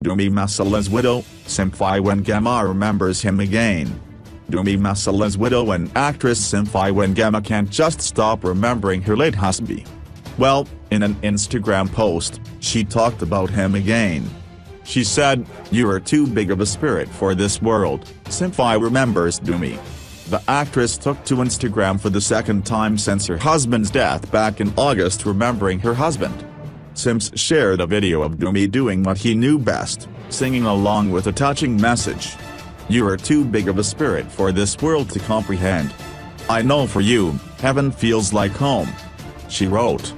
Dumi Masela's widow, Simphiwe Ngema remembers him again. Dumi Masela's widow and actress Simphiwe Ngema can't just stop remembering her late husband. Well, in an Instagram post, she talked about him again. She said, "You are too big of a spirit for this world." Simphiwe remembers Dumi. The actress took to Instagram for the second time since her husband's death back in August, remembering her husband. Simps shared a video of Dumi doing what he knew best, singing along with a touching message. "You are too big of a spirit for this world to comprehend. I know for you, heaven feels like home," she wrote.